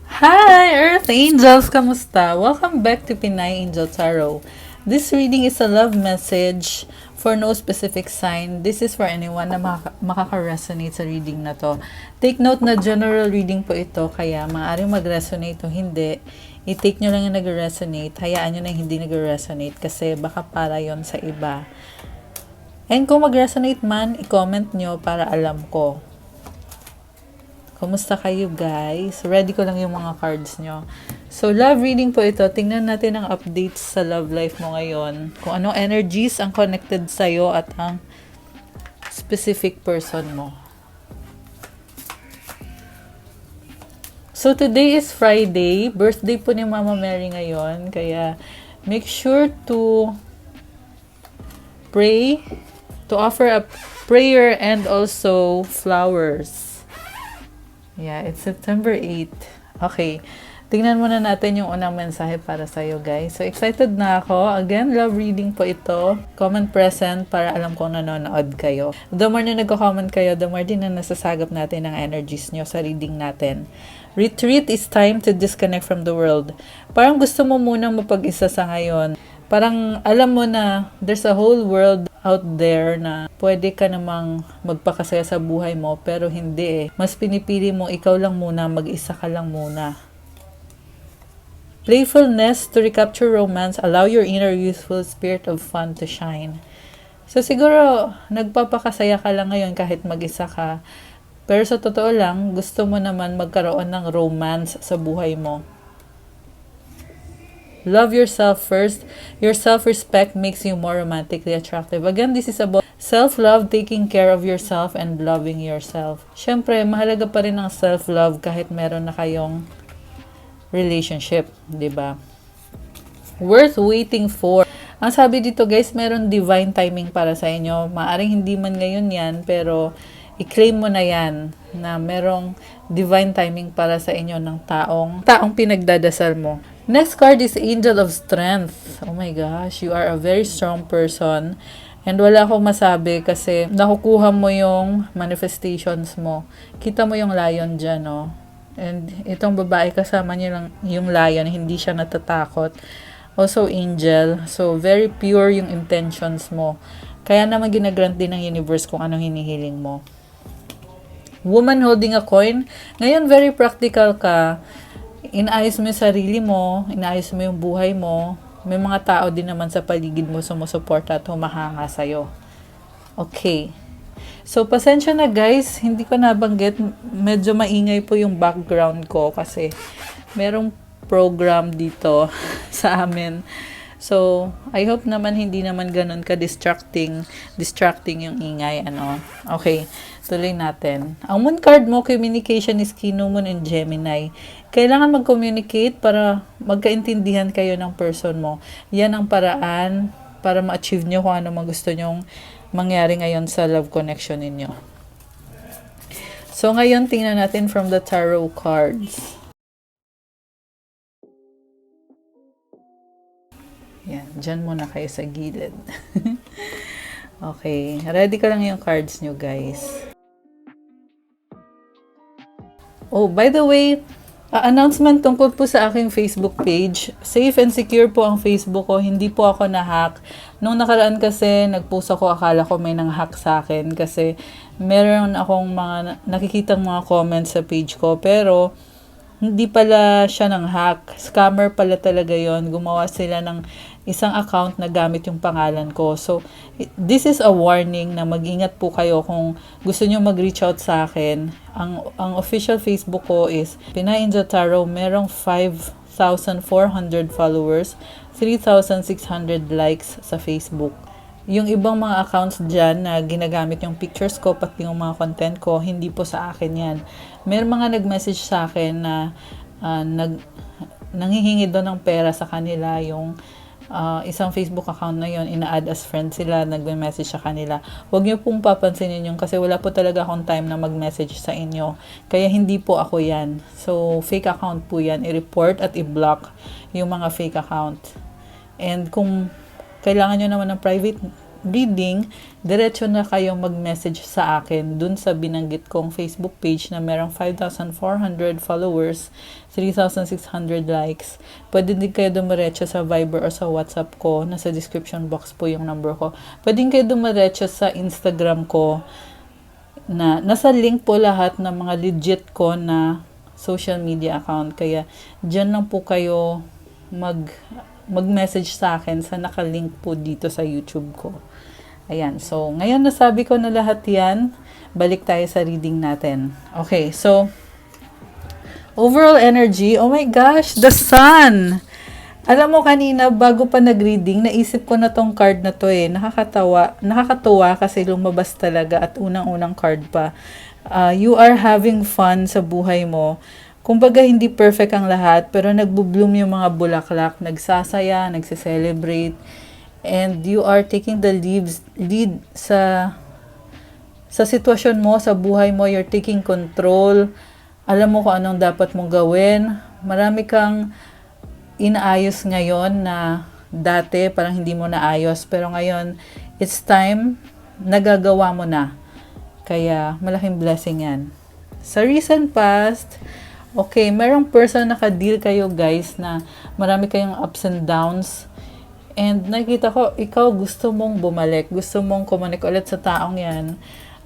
Hi, Earth Angels! Kamusta? Welcome back to Pinay Angel Tarot. This reading is a love message for no specific sign. This is for anyone na makaka-resonate sa reading na to. Take note na general reading po ito, kaya maaaring mag-resonate o hindi. I-take nyo lang yung nag-resonate. Hayaan nyo na yung hindi nag-resonate kasi baka para yon sa iba. And kung mag-resonate man, i-comment nyo para alam ko. Kumusta kayo guys? Ready ko lang yung mga cards nyo. So, love reading po ito. Tingnan natin ang updates sa love life mo ngayon. Kung anong energies ang connected sa'yo at ang specific person mo. So, today is Friday. Birthday po ni Mama Mary ngayon. Kaya, make sure to pray, to offer a prayer and also flowers. Yeah, it's September 8. Okay. Tingnan muna natin yung unang mensahe para sa'yo, guys. So, excited na ako. Again, love reading po ito. Comment present para alam kong nanonood kayo. The more na nagko-comment kayo, the more din na nasasagap natin ang energies nyo sa reading natin. Retreat is time to disconnect from the world. Parang gusto mo munang mapag-isa sa ngayon. Parang alam mo na there's a whole world out there na pwede ka namang magpakasaya sa buhay mo, pero hindi eh. Mas pinipili mo ikaw lang muna, mag-isa ka lang muna. Playfulness to recapture romance, allow your inner youthful spirit of fun to shine. So siguro, nagpapakasaya ka lang ngayon kahit mag-isa ka. Pero sa totoo lang, gusto mo naman magkaroon ng romance sa buhay mo. Love yourself first. Your self-respect makes you more romantically attractive. Again, this is about self-love, taking care of yourself, and loving yourself. Siyempre, mahalaga pa rin ang self-love kahit meron na kayong relationship, di ba? Worth waiting for. Ang sabi dito guys, meron divine timing para sa inyo. Maaring hindi man ngayon yan, pero i-claim mo na yan na merong divine timing para sa inyo ng taong pinagdadasal mo. Next card is Angel of Strength. Oh my gosh, you are a very strong person. And wala akong masabi kasi nakukuha mo yung manifestations mo. Kita mo yung lion dyan, no? And itong babae kasama niyo lang yung lion, hindi siya natatakot. Also angel. So, very pure yung intentions mo. Kaya naman ginagrant din ng universe kung anong hinihiling mo. Woman holding a coin. Ngayon, very practical ka. Inaayos mo yung sarili mo, inaayos mo yung buhay mo, may mga tao din naman sa paligid mo sumusuporta at humahanga sa'yo. Okay. So, pasensya na guys, hindi ko nabanggit, medyo maingay po yung background ko kasi merong program dito sa amin. So, I hope naman hindi naman ganun ka-distracting yung ingay, ano. Okay, tuloy natin. Ang moon card mo, communication is Kino Moon and Gemini. Kailangan mag-communicate para magkaintindihan kayo ng person mo. Yan ang paraan para ma-achieve nyo kung ano man gusto nyong mangyari ngayon sa love connection ninyo. So, ngayon, tingnan natin from the tarot cards. Yan, dyan muna kayo sa gilid. Okay, ready ka lang yung cards nyo, guys. Oh, by the way, announcement tungkol po sa aking Facebook page. Safe and secure po ang Facebook ko. Hindi po ako na-hack. Nung nakaraan kasi, nag-post ako, akala ko may nang-hack sa akin kasi meron akong mga nakikitang mga comments sa page ko. Pero, hindi pala siya ng hack. Scammer pala talaga yon. Gumawa sila ng isang account na gamit yung pangalan ko. So, this is a warning na mag-ingat po kayo kung gusto nyo mag-reach out sa akin. Ang official Facebook ko is Pinay Angel Tarot. Merong 5,400 followers, 3,600 likes sa Facebook. Yung ibang mga accounts dyan na ginagamit yung pictures ko, pati yung mga content ko, hindi po sa akin yan. May mga nag-message sa akin na nanghihingi doon ng pera sa kanila. Yung isang Facebook account na yon, ina-add as friend sila, nag-message sa kanila. Huwag niyo pong papansinin yun kasi wala po talaga akong time na mag-message sa inyo. Kaya hindi po ako yan. So, fake account po yan. I-report at i-block yung mga fake account. And kung kailangan nyo naman ng private reading, diretso na kayong mag-message sa akin dun sa binanggit kong Facebook page na merong 5,400 followers, 3,600 likes. Pwede din kayo dumiretso sa Viber o sa WhatsApp ko. Nasa description box po yung number ko. Pwede kayo dumiretso sa Instagram ko na nasa link po lahat ng mga legit ko na social media account. Kaya dyan lang po kayo mag-message sa akin sa nakalink po dito sa YouTube ko. Ayan. So, ngayon nasabi ko na lahat yan. Balik tayo sa reading natin. Okay. So, overall energy. Oh my gosh! The Sun! Alam mo kanina, bago pa nag-reading, naisip ko na tong card na to eh. Nakakatuwa kasi lumabas talaga at unang-unang card pa. You are having fun sa buhay mo. Kumbaga, hindi perfect ang lahat, pero nagbo-bloom yung mga bulaklak, nagsasaya, nagse-celebrate, and you are taking the lead sa sitwasyon mo, sa buhay mo. You're taking control. Alam mo kung anong dapat mong gawin. Marami kang inaayos ngayon na dati parang hindi mo naayos, pero ngayon it's time, nagagawa mo na. Kaya malaking blessing yan. Sa recent past, okay, merong person naka-deal kayo guys na marami kayong ups and downs, and nakikita ko ikaw gusto mong bumalik, gusto mong kumonek ulit sa taong yan.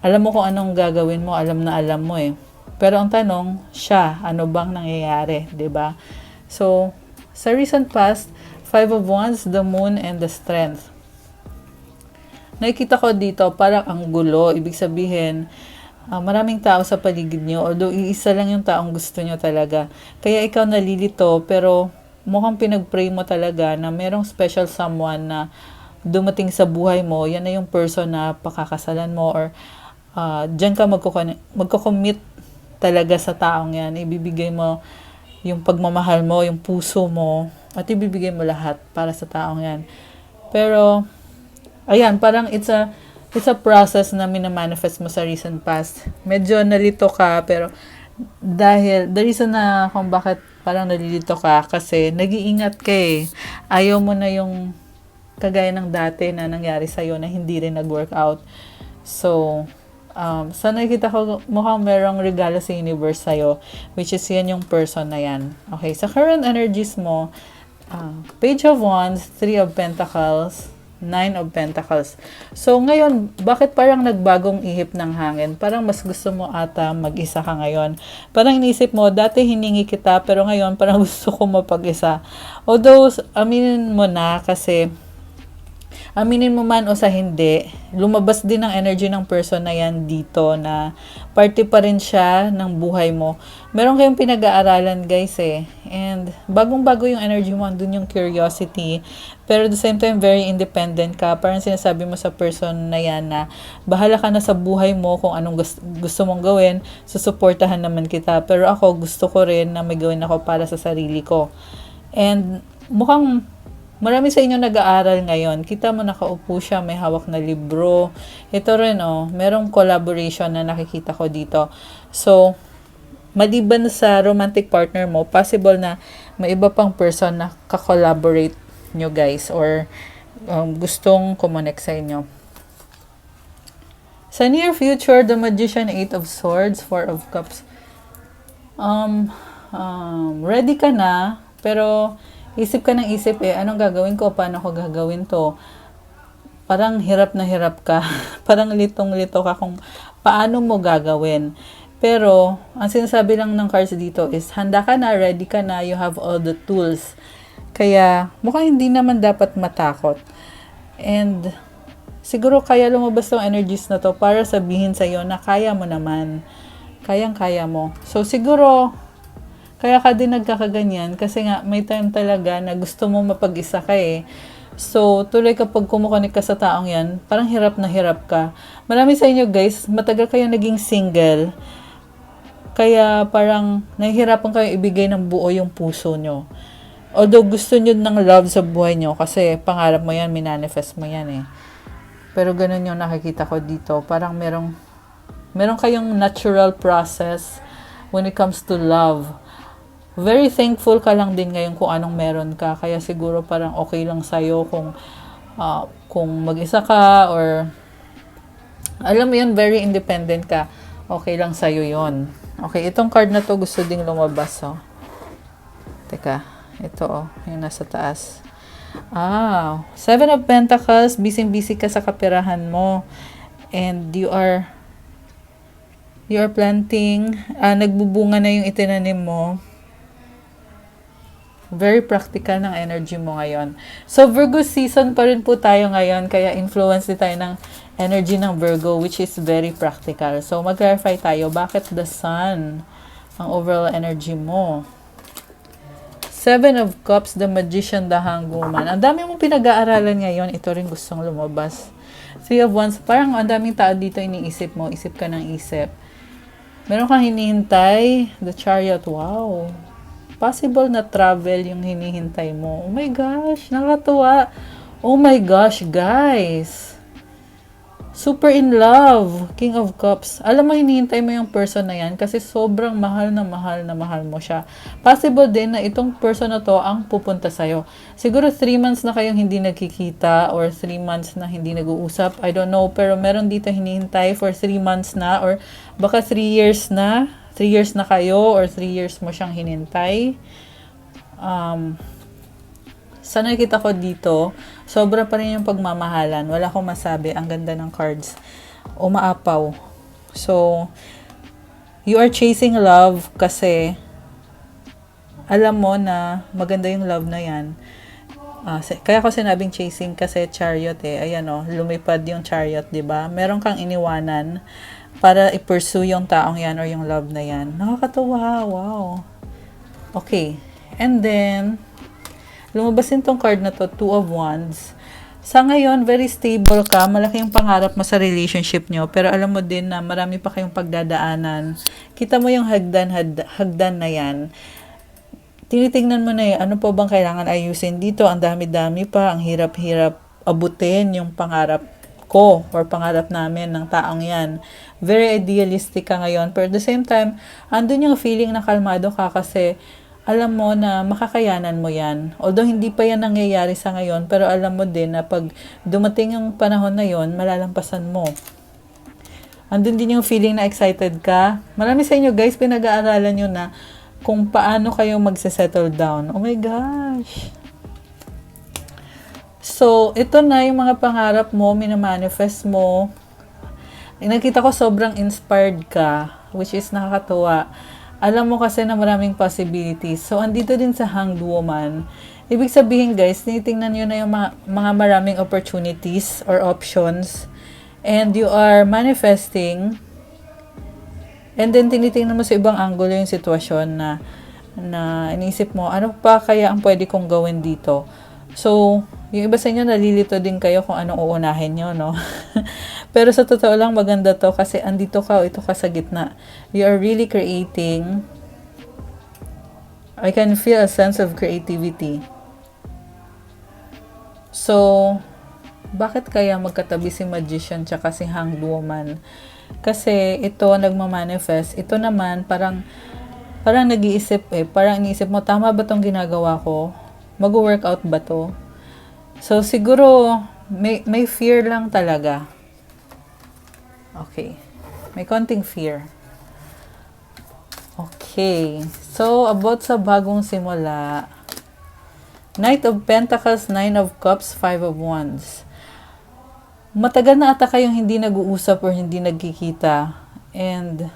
Alam mo kung anong gagawin mo, alam na alam mo eh. Pero ang tanong, siya, ano bang nangyayari, 'di ba? So sa recent past, 5 of Wands, the Moon, and the Strength. Nakikita ko dito, parang ang gulo. Ibig sabihin, maraming tao sa paligid nyo. Although, iisa lang yung taong gusto nyo talaga. Kaya ikaw nalilito, pero mukhang pinag-pray mo talaga na merong special someone na dumating sa buhay mo. Yan na yung person na pakakasalan mo or dyan ka magko-commit talaga sa taong yan. Ibibigay mo yung pagmamahal mo, yung puso mo, at ibibigay mo lahat para sa taong yan. Pero, ayan, parang it's a process na minamanifest mo sa recent past. Medyo nalito ka, pero the reason na kung bakit parang nalilito ka, kasi nag-iingat ka eh. Ayaw mo na yung kagaya ng dati na nangyari sa'yo na hindi rin nag-workout. So, sa nakikita ko, mukhang merong regalo sa universe sa'yo, which is yan yung person na yan. Okay, sa current energies mo, Page of Wands, 3 of Pentacles, 9 of Pentacles. So, ngayon, bakit parang nagbagong ihip ng hangin? Parang mas gusto mo ata mag-isa ka ngayon. Parang inisip mo, dati hiningi kita, pero ngayon parang gusto ko mapag-isa. Although, aminin mo na kasi aminin mo man o sa hindi, lumabas din ang energy ng person na yan dito na party pa rin siya ng buhay mo. Meron kayong pinag-aaralan guys eh. And bagong-bago yung energy mo, andun yung curiosity. Pero at the same time, very independent ka. Parang sinasabi mo sa person na yan na bahala ka na sa buhay mo kung anong gusto mong gawin. Susuportahan naman kita. Pero ako, gusto ko rin na may gawin ako para sa sarili ko. And mukhang marami sa inyo nag-aaral ngayon. Kita mo nakaupo siya, may hawak na libro. Ito rin merong collaboration na nakikita ko dito. So, maliban sa romantic partner mo, possible na may iba pang person na ka-collaborate nyo guys or gustong kumonek sa inyo. Sa near future, the Magician, 8 of Swords, 4 of Cups. Ready ka na, pero isip ka ng isip anong gagawin ko? Paano ko gagawin to? Parang hirap na hirap ka. Parang litong-lito ka kung paano mo gagawin. Pero, ang sinasabi lang ng cards dito is, handa ka na, ready ka na, you have all the tools. Kaya, mukhang hindi naman dapat matakot. And, siguro kaya lumabas tong energies na to para sabihin sa'yo na kaya mo naman. Kayang-kaya mo. So, siguro, kaya ka din nagkakaganyan kasi nga may time talaga na gusto mo mapag-isa ka eh. So, tuloy kapag kumukonek ka sa taong yan, parang hirap na hirap ka. Marami sa inyo guys, matagal kayo naging single. Kaya parang nahihirapan kayo ibigay ng buo yung puso nyo. Although gusto nyo ng love sa buhay nyo kasi pangarap mo yan, minanifest mo yan eh. Pero ganun yung nakikita ko dito. Parang meron kayong natural process when it comes to love. Very thankful ka lang din ngayon kung anong meron ka. Kaya siguro parang okay lang sa'yo kung kung mag-isa ka or alam mo yun, very independent ka, okay lang sa'yo yun. Okay, itong card na to gusto ding lumabas, oh. Teka, ito, oh, yung nasa taas. Seven of Pentacles, busy-busy ka sa kapirahan mo. And you are planting, nagbubunga na yung itinanim mo. Very practical ng energy mo ngayon. So, Virgo season pa rin po tayo ngayon, kaya influence din tayo ng energy ng Virgo, which is very practical. So, mag-clarify tayo, bakit the Sun ang overall energy mo? Seven of Cups, the Magician, the Hanged Woman. Ang dami mong pinag-aaralan ngayon, ito rin gustong lumabas. Three of Wands, parang ang daming tao dito iniisip mo, isip ka ng isip. Meron kang hinihintay, the Chariot, wow. Possible na travel yung hinihintay mo. Oh my gosh, nakatuwa. Oh my gosh, guys. Super in love. King of Cups. Alam mo, hinihintay mo yung person na yan kasi sobrang mahal na mahal mo siya. Possible din na itong person na to ang pupunta sa'yo. Siguro 3 months na kayong hindi nagkikita or 3 months na hindi nag-uusap. I don't know. Pero meron dito hinihintay for 3 months na or baka 3 years na. 3 years na kayo or 3 years mo siyang hinintay. Sa nakikita ko dito, sobra pa rin yung pagmamahalan. Wala akong masabi. Ang ganda ng cards. Umaapaw. So, you are chasing love kasi alam mo na maganda yung love na yan. Kaya ko sinabing chasing kasi chariot eh. Ayan o, lumipad yung chariot, diba? Meron kang iniwanan para i-pursue yung taong yan or yung love na yan. Nakakatuwa. Wow. Okay. And then, lumabas din tong card na to, Two of Wands. Sa ngayon, very stable ka. Malaki yung pangarap mo sa relationship nyo. Pero alam mo din na marami pa kayong pagdadaanan. Kita mo yung hagdan na yan. Tinitingnan mo na ano po bang kailangan ayusin dito. Ang dami-dami pa. Ang hirap-hirap abutin yung pangarap ko or pangarap namin ng taong yan. Very idealistic ka ngayon. Pero at the same time, andun yung feeling na kalmado ka kasi alam mo na makakayanan mo yan. Although hindi pa yan nangyayari sa ngayon, pero alam mo din na pag dumating yung panahon na yon, malalampasan mo. Andun din yung feeling na excited ka. Marami sa inyo guys, pinag-aaralan nyo na kung paano kayo magse-settle down. Oh my gosh! So, ito na yung mga pangarap mo, minamanifest mo. Nakita ko sobrang inspired ka, which is nakakatuwa. Alam mo kasi na maraming possibilities. So, andito din sa Hanged Woman. Ibig sabihin guys, tinitingnan nyo na yung mga maraming opportunities or options. And you are manifesting. And then, tinitingnan mo sa ibang angulo yung sitwasyon na iniisip mo, ano pa kaya ang pwede kong gawin dito? So, yung iba sa inyo, nalilito din kayo kung anong uunahin nyo, no? Pero sa totoo lang, maganda to kasi andito ka o ito ka sa gitna. You are really creating. I can feel a sense of creativity. So, bakit kaya magkatabi si Magician tsaka si Hanged Woman? Kasi ito, nagmamanifest. Ito naman, parang nag-iisip parang iniisip mo, tama ba tong ginagawa ko? Mag-workout ba to? So, siguro, may fear lang talaga. Okay. May konting fear. Okay. So, about sa bagong simula. Knight of Pentacles, Nine of Cups, Five of Wands. Matagal na ata kayong hindi nag-uusap or hindi nagkikita. And,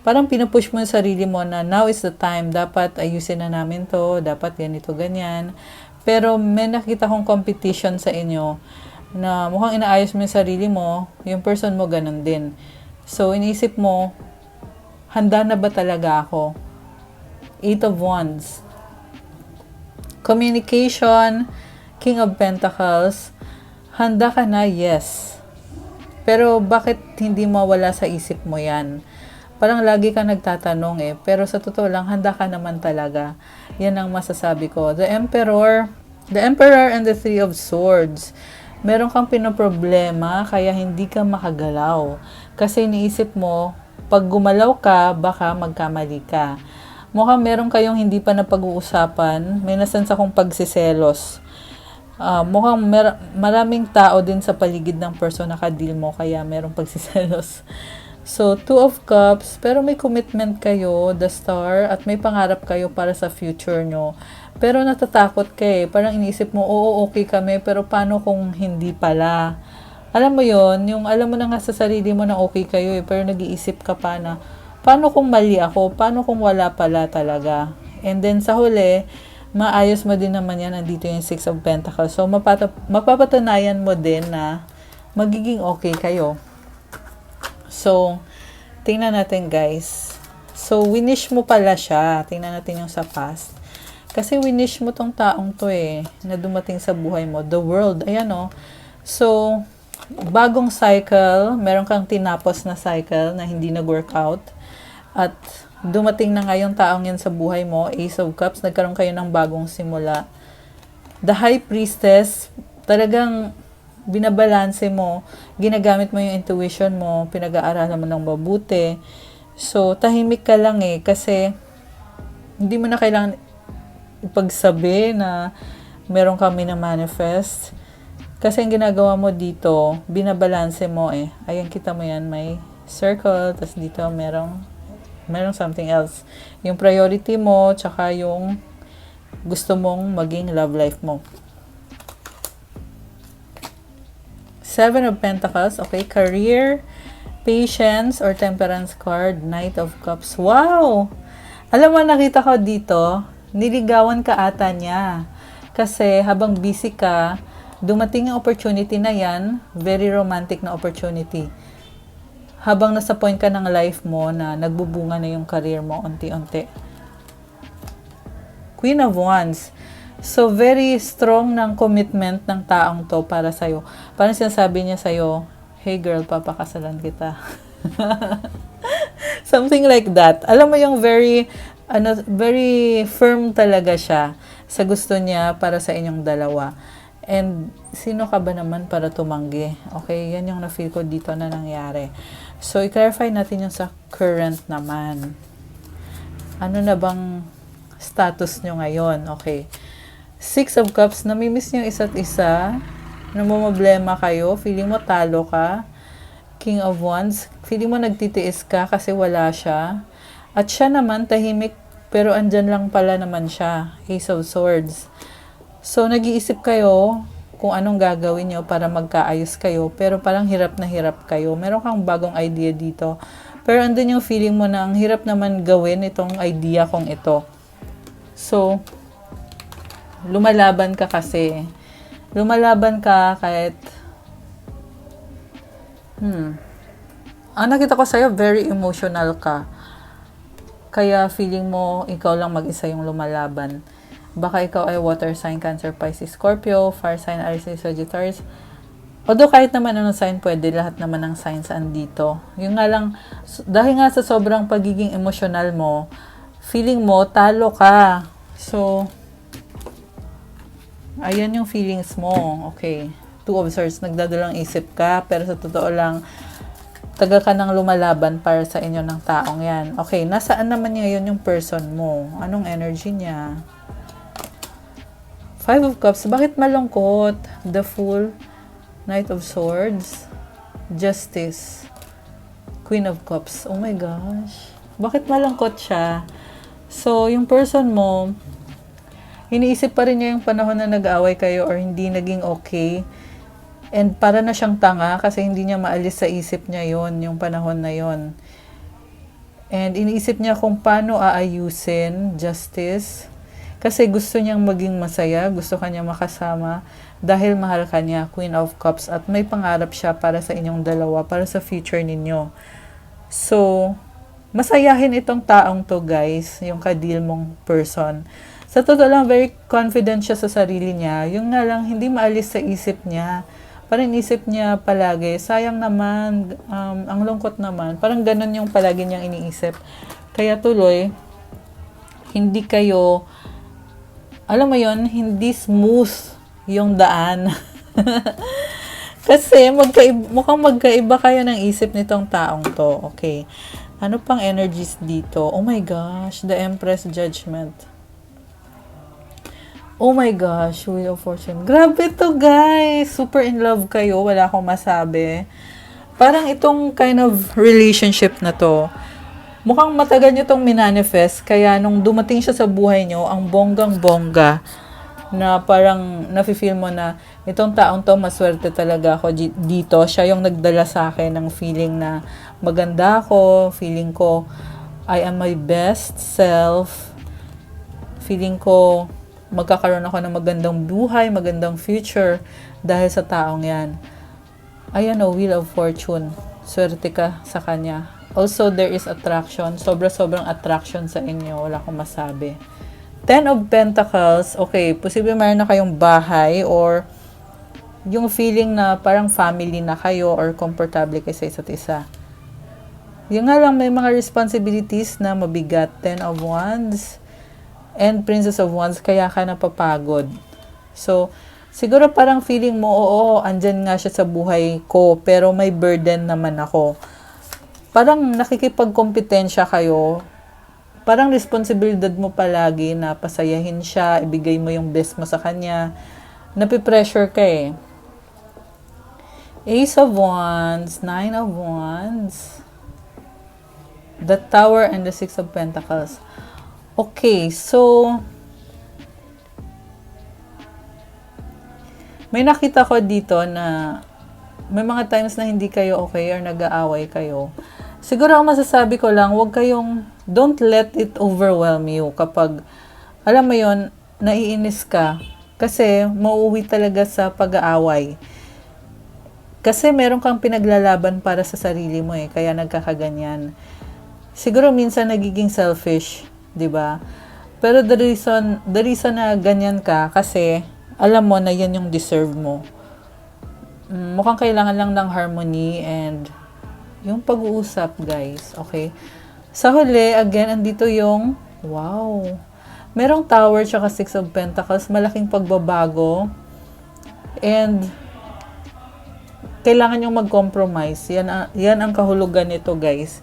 parang pinupush mo yung sarili mo na now is the time. Dapat ayusin na namin to. Dapat ganito, ganyan. Pero may nakita kong competition sa inyo na mukhang inaayos mo yung sarili mo, yung person mo ganun din. So, iniisip mo, handa na ba talaga ako? Eight of Wands. Communication, King of Pentacles. Handa ka na, yes. Pero bakit hindi mawala sa isip mo yan? Parang lagi ka nagtatanong pero sa totoo lang, handa ka naman talaga. Yan ang masasabi ko. The Emperor and the Three of Swords. Meron kang pinoproblema, kaya hindi ka makagalaw. Kasi iniisip mo, pag gumalaw ka, baka magkamali ka. Mukhang meron kayong hindi pa napag-uusapan, may nasense akong pagsiselos. Mukhang maraming tao din sa paligid ng person na ka-deal mo, kaya merong pagsiselos. So, Two of Cups, pero may commitment kayo, the Star, at may pangarap kayo para sa future nyo. Pero natatakot ka eh. Parang iniisip mo, oo, okay kami, pero paano kung hindi pala? Alam mo yon, yung alam mo na nga sa sarili mo na okay kayo eh, pero nag-iisip ka pa na, paano kung mali ako? Paano kung wala pala talaga? And then sa huli, maayos mo din naman yan, nandito yung Six of Pentacles. So, mapapatunayan mo din na magiging okay kayo. So, tingnan natin guys. So, winish mo pala siya. Tingnan natin yung sa past. Kasi winish mo tong taong to eh, na dumating sa buhay mo. The world, ayan o. So, bagong cycle, meron kang tinapos na cycle na hindi nag-workout. At dumating na ngayon taong yan sa buhay mo, Ace of Cups, nagkaroon kayo ng bagong simula. The High Priestess, talagang binabalanse mo, ginagamit mo yung intuition mo, pinag-aaralan mo ng mabuti. So, tahimik ka lang eh, kasi hindi mo na kailangan ipagsabi na meron kami na manifest. Kasi ang ginagawa mo dito, binabalanse mo eh. Ayan, kita mo yan, may circle, tas dito merong something else. Yung priority mo, tsaka yung gusto mong maging love life mo. Seven of Pentacles, okay, career, patience, or temperance card, Knight of Cups. Wow! Alam mo, nakita ko dito, niligawan ka ata niya. Kasi habang busy ka, dumating yung opportunity na yan, very romantic na opportunity. Habang nasa point ka ng life mo na nagbubunga na yung career mo unti-unti. Queen of Wands. So, very strong ng commitment ng taong to para sa'yo. Parang sinasabi niya sa'yo, hey girl, papakasalan kita. Something like that. Alam mo yung very firm talaga siya sa gusto niya para sa inyong dalawa. And sino ka ba naman para tumanggi? Okay, yan yung na-feel ko dito na nangyari. So, i-clarify natin yung sa current naman. Ano na bang status nyo ngayon? Okay. Six of Cups, namimiss nyo isa't isa. Namumblema kayo. Feeling mo talo ka. King of Wands, feeling mo nagtitiis ka kasi wala siya. At siya naman, tahimik, pero andyan lang pala naman siya. Ace of Swords. So, nag-iisip kayo kung anong gagawin nyo para magkaayos kayo, pero parang hirap na hirap kayo. Meron kang bagong idea dito. Pero andun yung feeling mo na ang hirap naman gawin itong idea kong ito. So, lumalaban ka kasi. Lumalaban ka kahit ang nakita ko sa'yo, very emotional ka. Kaya feeling mo, ikaw lang mag-isa yung lumalaban. Baka ikaw ay water sign, Cancer, Pisces, Scorpio, fire sign, Aries, Sagittarius. Although kahit naman anong sign pwede, lahat naman ng signs andito. Yung nga lang, dahil nga sa sobrang pagiging emotional mo, feeling mo, talo ka. So, ayan yung feelings mo. Okay. Two of Swords, nagdadalang isip ka, pero sa totoo lang, taga ka nang lumalaban para sa inyo ng taong yan. Okay, nasaan naman ngayon yung person mo? Anong energy niya? Five of Cups, bakit malungkot? The Fool, Knight of Swords, Justice, Queen of Cups. Oh my gosh. Bakit malungkot siya? So, yung person mo, iniisip pa rin niya yung panahon na nag-aaway kayo or hindi naging okay. And para na siyang tanga kasi hindi niya maalis sa isip niya yon yung panahon na yon. And iniisip niya kung paano aayusin, Justice. Kasi gusto niyang maging masaya, gusto kanya makasama dahil mahal ka niya, Queen of Cups, at may pangarap siya para sa inyong dalawa, para sa future ninyo. So, masayahin itong taong to guys, yung ka-deal mong person. Sa totoo lang, very confident siya sa sarili niya. Yung nga lang, hindi maalis sa isip niya. Parang isip niya palagi, sayang naman, ang lungkot naman. Parang ganun yung palagi niyang iniisip. Kaya tuloy, hindi kayo, alam mo yon, hindi smooth yung daan. Kasi mukhang magkaiba kayo ng isip nitong taong to. Okay. Ano pang energies dito? Oh my gosh, the Empress, Judgment. Oh my gosh, Wheel of Fortune. Grabe to, guys. Super in love kayo. Wala akong masabi. Parang itong kind of relationship na to, mukhang matagal nyo itong minanifest. Kaya nung dumating siya sa buhay nyo, ang bonggang-bongga, na parang nafe-feel mo na itong taong to, maswerte talaga ako dito. Siya yung nagdala sa akin ng feeling na maganda ako, feeling ko I am my best self, feeling ko magkakaroon ako ng magandang buhay, magandang future dahil sa taong yan. Ayan o, Wheel of Fortune. Swerte ka sa kanya. Also, there is attraction. Sobrang attraction sa inyo. Wala akong masabi. Ten of Pentacles. Okay, posible mayroon na kayong bahay or yung feeling na parang family na kayo or komportable kayo sa isa't isa. Yung nga lang, may mga responsibilities na mabigat. Ten of Wands and Princess of Wands, kaya ka napapagod. So, siguro parang feeling mo, oo, andyan nga siya sa buhay ko, pero may burden naman ako. Parang nakikipagkompetensya kayo. Parang responsibilidad mo palagi na pasayahin siya, ibigay mo yung best mo sa kanya. Napipressure ka eh. Ace of Wands, Nine of Wands, the Tower, and the Six of Pentacles. Okay, so may nakita ko dito na may mga times na hindi kayo okay or nag-aaway kayo. Siguro ang masasabi ko lang, don't let it overwhelm you kapag, alam mo yon, naiinis ka. Kasi mauuwi talaga sa pag-aaway. Kasi meron kang pinaglalaban para sa sarili mo eh, kaya nagkakaganyan. Siguro minsan nagiging selfish, 'di ba? Pero the reason na ganyan ka kasi alam mo na yan yung deserve mo. Mukhang kailangan lang ng harmony and yung pag-uusap, guys. Okay? Sa huli, again, andito yung, wow, merong Tower tsaka Six of Pentacles, malaking pagbabago. And kailangan yung mag-compromise. Yan ang kahulugan nito, guys.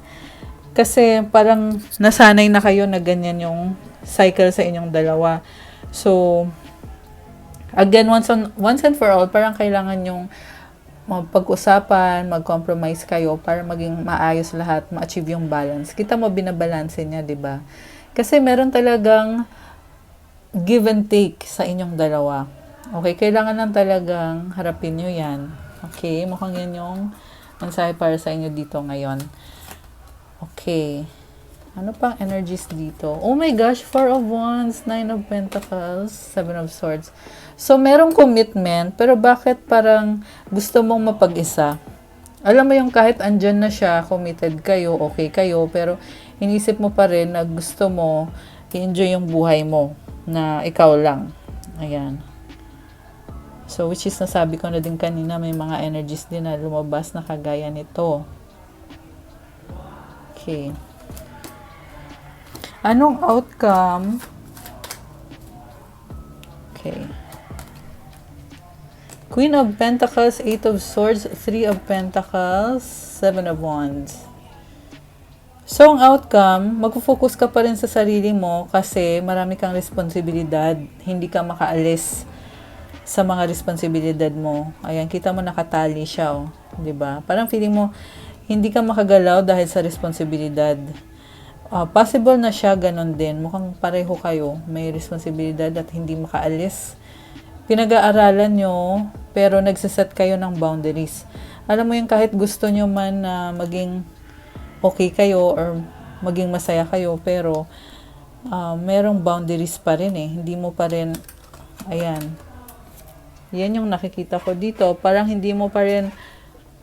Kasi parang nasanay na kayo na ganyan yung cycle sa inyong dalawa. So, again, once and for all, parang kailangan yung magpag-usapan, mag-compromise kayo para maging maayos lahat, ma-achieve yung balance. Kita mo, binabalanse niya, di ba? Kasi meron talagang give and take sa inyong dalawa. Okay, kailangan lang talagang harapin nyo yan. Okay, mukhang yan yung mensahe para sa inyo dito ngayon. Okay. Ano pang energies dito? Oh my gosh, Four of Wands, Nine of Pentacles, Seven of Swords. So, merong commitment, pero bakit parang gusto mong mapag-isa? Alam mo yung kahit andyan na siya, committed kayo, okay kayo, pero inisip mo pa rin na gusto mo i-enjoy yung buhay mo, na ikaw lang. Ayan. So, which is nasabi ko na din kanina, may mga energies din na lumabas na kagaya nito. Okay. Anong outcome? Okay. Queen of Pentacles, Eight of Swords, Three of Pentacles, Seven of Wands. So, ang outcome, mag-focus ka pa rin sa sarili mo kasi marami kang responsibilidad. Hindi ka makaalis sa mga responsibilidad mo. Ayan, kita mo nakatali siya, oh. 'Di ba? Parang feeling mo, hindi ka makagalaw dahil sa responsibilidad. Possible na siya ganun din. Mukhang pareho kayo. May responsibilidad at hindi makaalis. Pinag-aaralan nyo, pero nagsaset kayo ng boundaries. Alam mo yung kahit gusto nyo man na maging okay kayo or maging masaya kayo, pero merong boundaries pa rin eh. Hindi mo pa rin, ayan. Yan yung nakikita ko dito. Parang hindi mo pa rin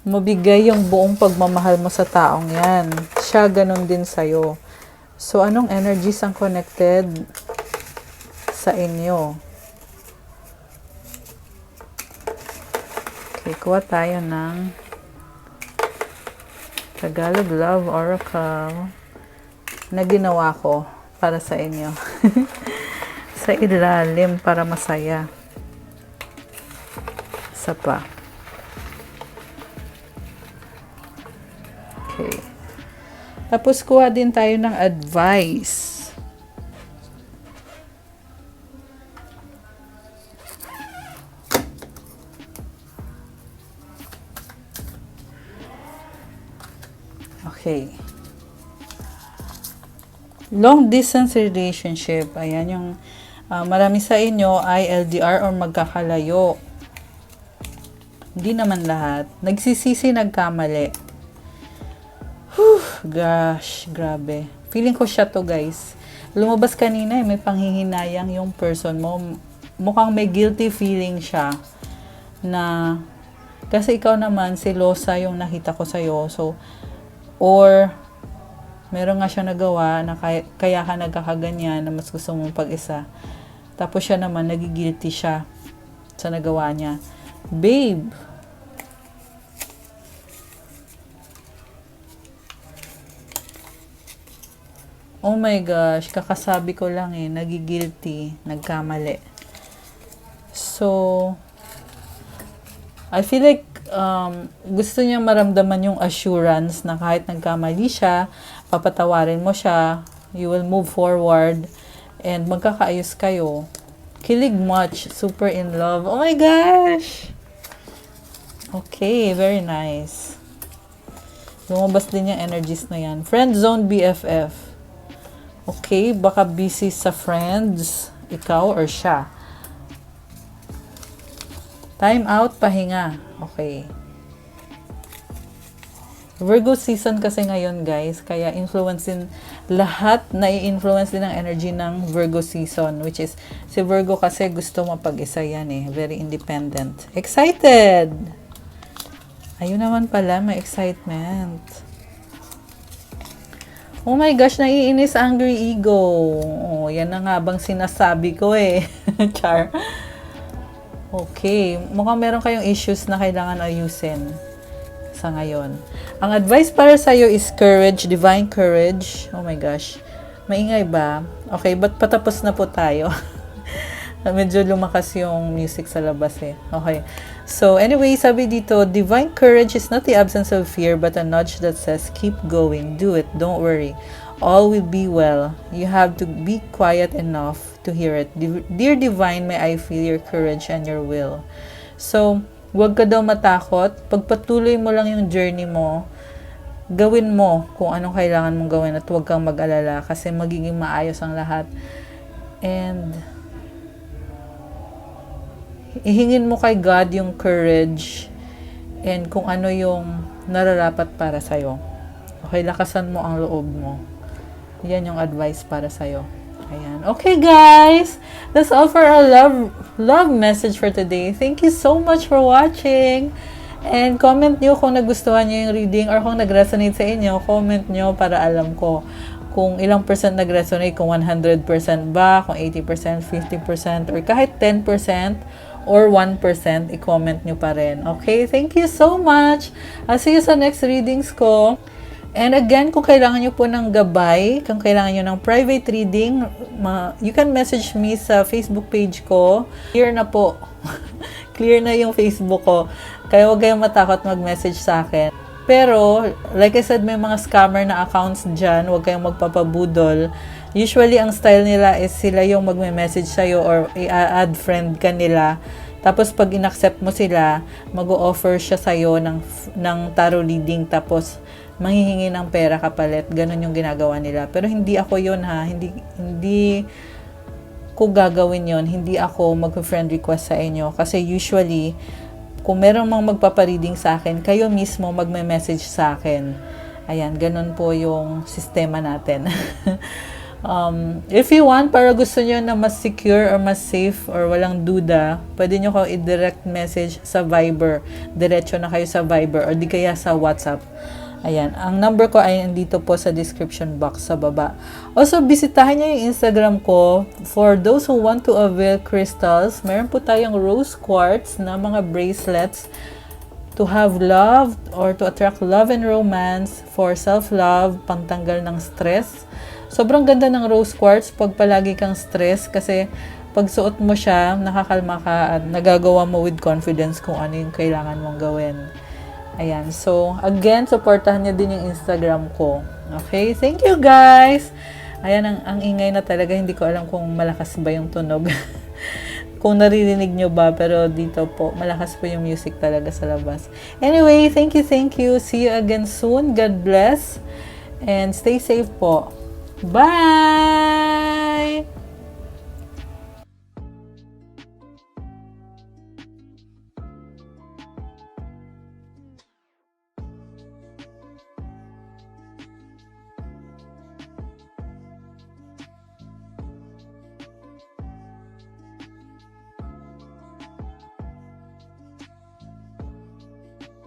mabigay yung buong pagmamahal mo sa taong yan. Siya ganun din sa'yo. So, anong energies ang connected sa inyo? Okay, kuha tayo ng Tagalog Love Oracle na ginawa ko para sa inyo. Sa ilalim para masaya. Isa pa. Okay. Tapos, kuha din tayo ng advice. Okay. Long distance relationship. Ayan yung marami sa inyo ay LDR or magkakalayo. Hindi naman lahat. Nagsisisi, nagkamali. Gosh, grabe. Feeling ko siya to, guys. Lumabas kanina, may panghihinayang yung person mo. Mukhang may guilty feeling siya na kasi ikaw naman, selosa yung nakita ko sa'yo. So, or meron nga siya nagawa na kaya ka nagkakaganyan na mas gusto mong pag-isa. Tapos siya naman, nagigilty siya sa nagawa niya. Babe, oh my gosh, kakasabi ko lang nagigilty, nagkamali. So, I feel like gusto niya maramdaman yung assurance na kahit nagkamali siya, papatawarin mo siya, you will move forward, and magkakaayos kayo. Kilig much, super in love. Oh my gosh! Okay, very nice. Lumabas din yung energies na yan. Friend zone BFF. Okay, baka busy sa friends, ikaw or siya. Time out, pahinga. Okay. Virgo season kasi ngayon, guys, kaya influence din lahat na i-influence din ang energy ng Virgo season, which is si Virgo kasi gusto mapag-isa yan very independent. Excited! Ayun naman pala, may excitement. Oh my gosh, naiinis angry ego. Oh, yan na nga bang sinasabi ko Char. Okay, mukhang meron kayong issues na kailangan ayusin sa ngayon. Ang advice para sa iyo is courage, divine courage. Oh my gosh. Maingay ba? Okay, but patapos na po tayo. Medyo lumakas yung music sa labas Okay. So, anyway, sabi dito, divine courage is not the absence of fear, but a nudge that says, keep going, do it, don't worry. All will be well. You have to be quiet enough to hear it. Dear divine, may I feel your courage and your will. So, huwag ka daw matakot. Pagpatuloy mo lang yung journey mo, gawin mo kung anong kailangan mong gawin at huwag kang mag-alala kasi magiging maayos ang lahat. And ihingin mo kay God yung courage and kung ano yung nararapat para sa'yo. Okay, lakasan mo ang loob mo. Yan yung advice para sa'yo. Ayan. Okay, guys. That's all for our love message for today. Thank you so much for watching. And comment nyo kung nagustuhan nyo yung reading or kung nag-resonate sa inyo. Comment nyo para alam ko kung ilang percent nag-resonate, kung 100% ba, kung 80%, 50%, or kahit 10%, or 1%, i-comment nyo pa rin. Okay? Thank you so much. I'll see you sa next readings ko. And again, kung kailangan nyo po ng gabay, kung kailangan nyo ng private reading, you can message me sa Facebook page ko. Clear na po. Clear na yung Facebook ko. Kaya huwag kayong matakot mag-message sa akin. Pero, like I said, may mga scammer na accounts dyan. Huwag kayong magpapabudol. Usually, ang style nila is sila yung magme-message sa'yo or i-add friend ka nila. Tapos, pag in-accept mo sila, mag-o-offer siya sa'yo ng tarot reading. Tapos, manghihingi ng pera kapalit. Ganon yung ginagawa nila. Pero hindi ako yun Hindi ko gagawin yun. Hindi ako mag-friend request sa inyo. Kasi usually, kung meron mang magpapareading sa akin, kayo mismo magme-message sa akin. Ayan, ganon po yung sistema natin. If you want, para gusto nyo na mas secure or mas safe or walang duda, pwede nyo ko i-direct message sa Viber. Diretso na kayo sa Viber or di kaya sa WhatsApp. Ayan, ang number ko ay nandito po sa description box sa baba. Also, bisitahin nyo yung Instagram ko. For those who want to avail crystals, meron po tayong rose quartz na mga bracelets to have love or to attract love and romance, for self-love, pangtanggal ng stress. Sobrang ganda ng rose quartz pag palagi kang stress kasi pag suot mo siya, nakakalma ka at nagagawa mo with confidence kung ano yung kailangan mong gawin. Ayan. So, again, supportahan niyo din yung Instagram ko. Okay? Thank you, guys! Ayan, ang ingay na talaga. Hindi ko alam kung malakas ba yung tunog. Kung naririnig nyo ba, pero dito po, malakas po yung music talaga sa labas. Anyway, thank you. See you again soon. God bless. and stay safe po. Bye!